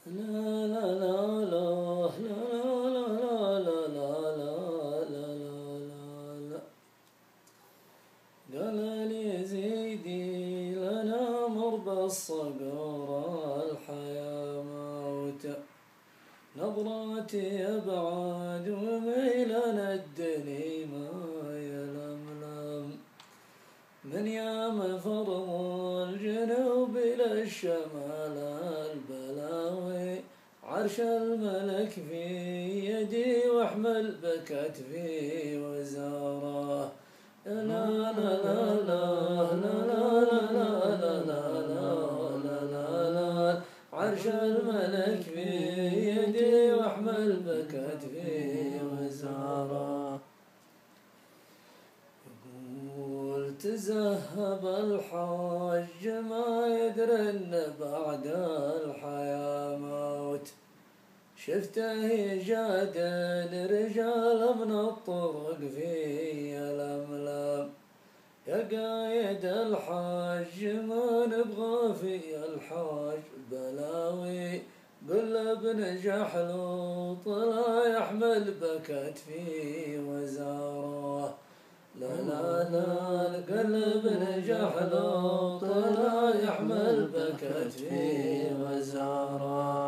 لا لا لا لا لا لا لا لا لا لا. قال لي زيدي لنا مربى الصقر الحياة موت، نظراتي أبعاد وميلنا الدني ما يلملم، من يام فرض الجنوب إلى الشمال البلاوي، عرش الملك في يدي واحمل بكتفي وزاره. لا لا لا لا لا لا لا لا، عرش الملك في يدي واحمل بكتفي وزاره. يقول تزهب الحاج ما يدري ان بعد الحياة موت، شفته يجادل رجال من الطرق في لملم، يا قايد الحاج ما نبغى في الحاج بلاوي، قل ابن جحلو طلع يحمل بكتفي وزاره. لا لا لا القلب نجح له طلع يحمل بكتفي وزاره.